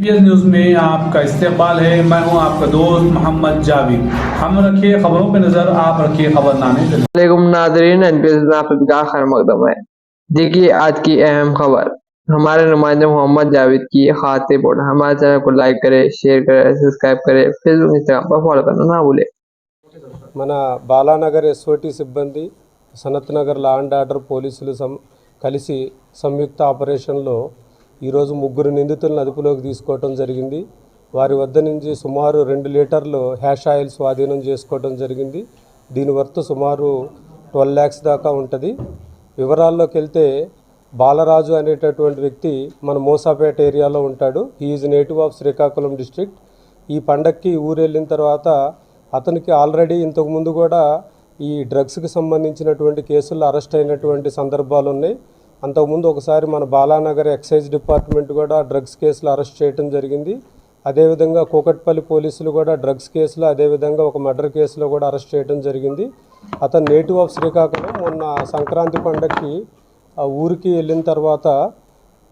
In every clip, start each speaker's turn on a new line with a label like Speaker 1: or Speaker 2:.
Speaker 1: PS news में आपका इस्तेमाल है। मैं हूं आपका दोस्त मोहम्मद जावेद। हम रखिए खबरों पे नजर, आप रखिए खबरनामे पे।
Speaker 2: वालेकुम नाज़रीन, एनपीएस में आपका बिका खैर मकदम है। देखिए आज की अहम खबर। हमारे नुमाइंदे मोहम्मद जावेद की खास रिपोर्ट। हमारे चैनल को लाइक करें, शेयर करें, सब्सक्राइब करें, फेसबुक इंस्टाग्राम पर फॉलो करना ना भूलें।
Speaker 3: మన బాలానగర్ ఎస్ఓటి సిబ్బంది Sanath Nagar law and order పోలీసులు కలిసి సంయుక్త ఆపరేషన్లో ఈరోజు ముగ్గురు నిందితులను అదుపులోకి తీసుకోవడం జరిగింది. వారి వద్ద నుంచి సుమారు 2 లీటర్లు హ్యాష్ ఆయిల్ స్వాధీనం చేసుకోవడం జరిగింది. దీని వర్త్ సుమారు 12 lakhs దాకా ఉంటుంది. వివరాల్లోకి వెళ్తే బాలరాజు అనేటటువంటి వ్యక్తి మన మోసాపేట ఏరియాలో ఉంటాడు. He is native of Srikakulam district. ఈ పండక్కి ఊరు వెళ్ళిన తర్వాత అతనికి ఆల్రెడీ ఇంతకుముందు కూడా ఈ డ్రగ్స్కి సంబంధించినటువంటి కేసుల్లో అరెస్ట్ అయినటువంటి సందర్భాలు ఉన్నాయి. అంతకుముందు ఒకసారి మన బాలానగర్ ఎక్సైజ్ డిపార్ట్మెంట్ కూడా డ్రగ్స్ కేసులు అరెస్ట్ చేయడం జరిగింది. అదేవిధంగా కూకట్పల్లి పోలీసులు కూడా డ్రగ్స్ కేసులో, అదేవిధంగా ఒక మర్డర్ కేసులో కూడా అరెస్ట్ చేయడం జరిగింది. అతను నేటివ్ ఆఫ్ శ్రీకాకుళం. మొన్న సంక్రాంతి పండగకి ఆ ఊరికి వెళ్ళిన తర్వాత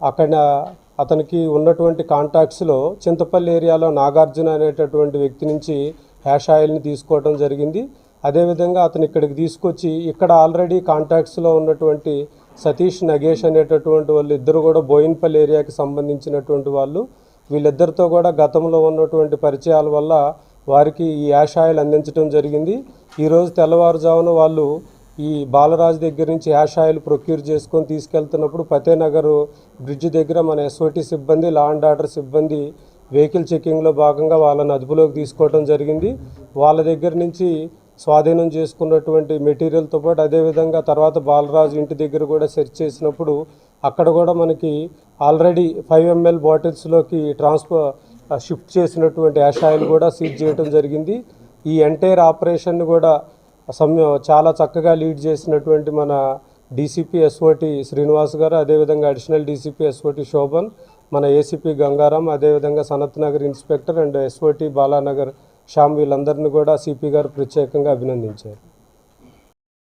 Speaker 3: అక్కడ అతనికి ఉన్నటువంటి కాంటాక్ట్స్లో చింతపల్లి ఏరియాలో నాగార్జున అనేటటువంటి వ్యక్తి నుంచి హ్యాష్ ఆయిల్ని తీసుకోవడం జరిగింది. అదేవిధంగా అతను ఇక్కడికి తీసుకొచ్చి ఇక్కడ ఆల్రెడీ కాంటాక్ట్స్లో ఉన్నటువంటి సతీష్, నగేష్ అనేటటువంటి వాళ్ళు ఇద్దరు కూడా బోయిన్పల్లి ఏరియాకి సంబంధించినటువంటి వాళ్ళు. వీళ్ళిద్దరితో కూడా గతంలో ఉన్నటువంటి పరిచయాల వల్ల వారికి ఈ హ్యాష్ ఆయిల్ అందించడం జరిగింది. ఈరోజు తెల్లవారుజామున వాళ్ళు ఈ బాలరాజు దగ్గర నుంచి హ్యాష్ ఆయిల్ ప్రొక్యూర్ చేసుకొని తీసుకెళ్తున్నప్పుడు ఫతేనగర్ బ్రిడ్జ్ దగ్గర మన ఎస్ఓటి సిబ్బంది, లా అండ్ ఆర్డర్ సిబ్బంది వెహికల్ చెకింగ్లో భాగంగా వాళ్ళని అదుపులోకి తీసుకోవడం జరిగింది. వాళ్ళ దగ్గర నుంచి స్వాధీనం చేసుకున్నటువంటి మెటీరియల్తో పాటు అదేవిధంగా తర్వాత బాలరాజు ఇంటి దగ్గర కూడా సెర్చ్ చేసినప్పుడు అక్కడ కూడా మనకి ఆల్రెడీ 5 ml బాటిల్స్లోకి షిఫ్ట్ చేసినటువంటి యాష్ ఆయిల్ కూడా సీజ్ చేయడం జరిగింది. ఈ ఎంటైర్ ఆపరేషన్ కూడా చాలా చక్కగా లీడ్ చేసినటువంటి మన డీసీపీ ఎస్ఓటి శ్రీనివాస్ గారు, అదేవిధంగా అడిషనల్ డీసీపీ ఎస్ఓటి శోభన్, మన ఏసీపీ గంగారాం, అదేవిధంగా Sanath Nagar inspector and SOT Balanagar Shyam, వీళ్ళందరినీ కూడా సిపి గారు ప్రత్యేకంగా అభినందించారు.